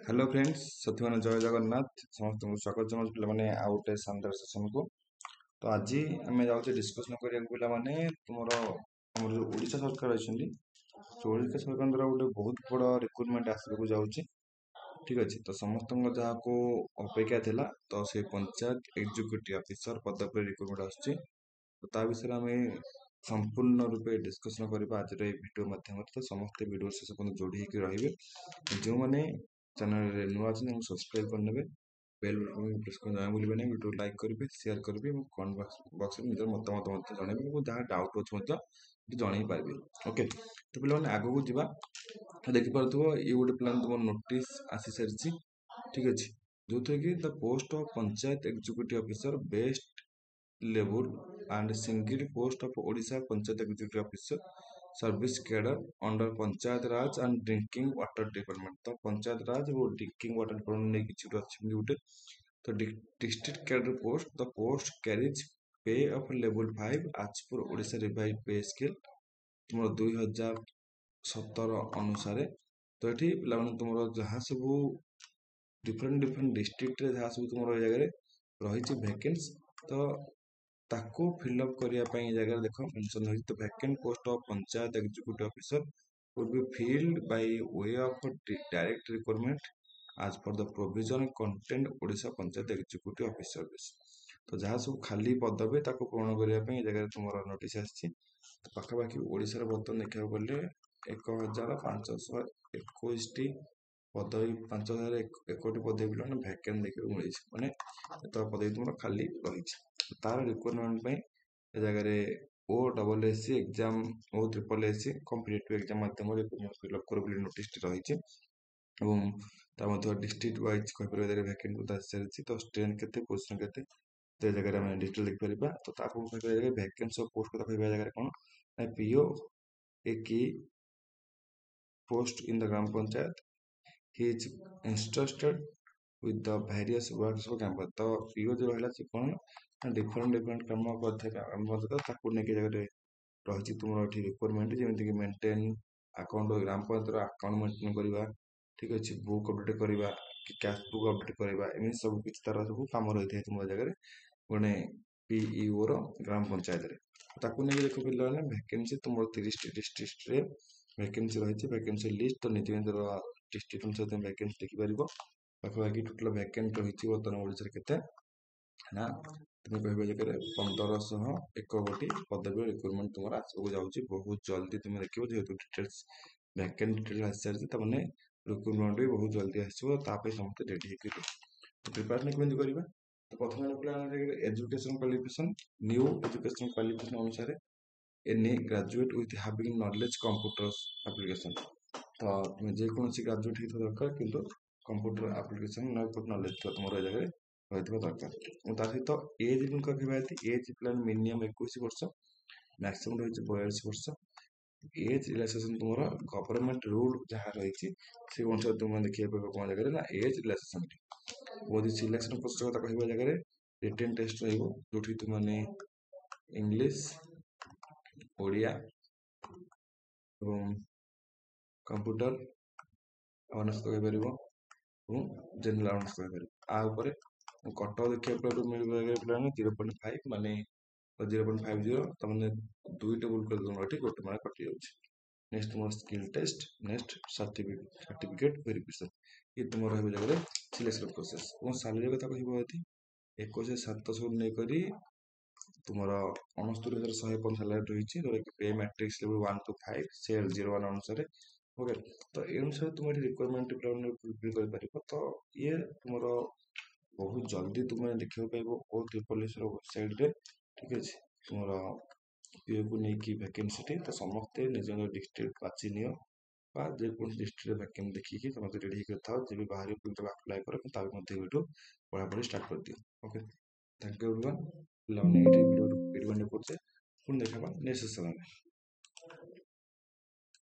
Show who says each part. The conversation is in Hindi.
Speaker 1: हेलो फ्रेंड्स सत्य मैंने जय जगन्नाथ समस्त स्वागत जनाऊँ पे आउ गोटे शानदार सेसन को। तो आज आम जाऊे डिस्कसन करा पे तुम आम जो ओडिशा सरकार अच्छी ओडिशा सरकार द्वारा गोटे बहुत बड़ रिक्रुटमेंट आसवाक जाऊँगी। ठीक अच्छे तो समस्त जहाँ को अपेक्षा थिला तो से पंचायत एग्जीक्यूटिव ऑफिसर पद पर रिक्रुटमेंट आसुची। तो ता विषय आम संपूर्ण रूपे डिस्कसन करवा आज भिडियो मध्यम तो समस्त भिडियो शेष पर्यटन जोड़ी होकर रही जो मैंने चैनल नुआ अच्छे सब्सक्राइब करने बेल बटन प्रेस कर जमा भूलें नहीं वीडियो लाइक करेंगे शेयर करेंगे कमेंट बॉक्स में निजर मतामत जनइबे जहाँ डाउट अच्छे जन पारे। ओके तो पे आग को जा देखिपो ये गोटे प्लान तुम नोटिस आसी सारी। ठीक अच्छे जो थे कि the post of panchayat executive officer best level and single post of Odisha Panchayat Executive Officer service cadre under panchayat Raj and drinking water department. तो पंचायत राज और ड्रिंकिंग वाटर डिपार्टमेंट नहीं किसी अच्छी गोटे तो district cadre post the post carriage पे ऑफ लेवल 5 आज पर ओडिशा रिवाइज पे स्केल तुम 2017 अनुसार। तो ये पे तुम जहाँ सब डिफरेंट डिफरेंट डिस्ट्रिक्ट जहाँ सब तुम जगह रही वैकेंसी तो ताको फिलअप करने जगह देख मेंशन होती तो vacant post of panchayat executive officer would be filled by way of direct recruitment as per the provision content Odisha panchayat executive officer service. तो जहाँ सब खाली पदवी ताको पूर्ण करने जगह तुम नोटिस आसी तो पाखापाखि ओडिशा बर्तमान देखा गले 1521 पदवी 5001 पदवी पे वैकेंट देखा मिली मैंने पदवी तुम खाली रही तार रिक्वायरमेंट जगह O double S C exam O triple S C competitive exam माध्यम फिलअप कर नोटिस रही डिस्ट्रिक्ट वाइज कहीपर वैकेंट आसी तो स्ट्रेंथ के पोजिशन के तो जगह आम डिटेल देखिपर तो जगह वैकेंसी पोस्ट कथा कह जगह कौन पीओ ए की post in the gram panchayat he is interested with the various works of campus। तो पीओ जो है कौन डिफरेंट डिफरेंट कम करके जगह रही तुम ये रिक्वायरमेंट जमीक मेंटेन अकाउंट ग्राम पंचायत अकाउंट मेंटेन करवा। ठीक अच्छे बुक अपडेट करवा कि कैश बुक अपडेट करवा एम सब किसी तार सब कम रही है तुम जगह गोटे पीईओ ग्राम पंचायत नहीं देख पे वैकेंसी तुम 30 डिस्ट्रिक्ट वैकेंसी रही वैकेंसी लिस्ट तो निज निजर डिस्ट्रिक्ट अनुसार तुम वैकेंसी देखिपर पाखापाखि टोटाल वैकेंट रही बर्तमान ओडिशा के ना तुम कह जगह 1501 गोटी पदवी रिक्रुटमेंट तुम आसक जाऊँगी बहुत जल्दी तुम देखो जेहतु डिटेल्स वैकेंट डिटेल्स आसी सारी तमें रिक्रुटमेंट भी बहुत जल्दी आसो समस्त रेडी हो प्रिपेरेसन केमी करवा। तो प्रथम education qualification new education qualification अनुसार any graduate with having knowledge computer application. तो तुम्हें जेकोसी ग्रेजुएट होता दरकार किंतु कंप्यूटर एप्लिकेशन नॉलेज तुम जगह रही दरकार। सहित एज कहते एज प्लान मिनिमम 21 वर्ष मैक्सिमम रही 42 वर्ष एज रिलैक्सेशन तुम गवर्नमेंट रूल जहाँ रही से अनुसार तुम देखिए कौन जगह ना एज रिलैक्सेशन वो सिलेक्शन प्रोसेस कथा कह जगह रिटेन टेस्ट रो तुमने इंग्लिश ओडिया कंप्यूटर अवनेस कहीपर जेनराल अवनेस कहीपर आपर कट देखिए मिल 0.5 माने 0.50 तमें 2 टेबुल कर गोटे मार्क कटि जाऊँगी। नेक्स्ट तुम skill test next certificate verification ये तुम रही जगह सिलेक्शन प्रोसेस और सालेरी कथा कह 21,700 नहीं तुम 69,105 सालारी रही पे मैट्रिक्स लेवल 1 to 5 सेल 01 अनुसार। ओके तो ये अनुसार तुम ये रिक्वायरमेंट फुलफिल कर तो ये तुम बहुत जल्दी तुम देखा पाइब ओ ट्रिपल एस वेबसाइट रे। ठीक अच्छे तुम पीओ को लेकिन वैकेंसी तो समस्ते निज निज डिस्ट्रिक्ट बाची नि जेको डिस्ट्रिक्ट वैकेंसी देखिए तुम रेडी था जब बाहर आप्लाय कर पढ़ापढ़ी स्टार्ट कर दियो। ओके थैंक यू एवरीवन पे वीडियो पहुंचे पुणी देखा नेक्स्ट समय।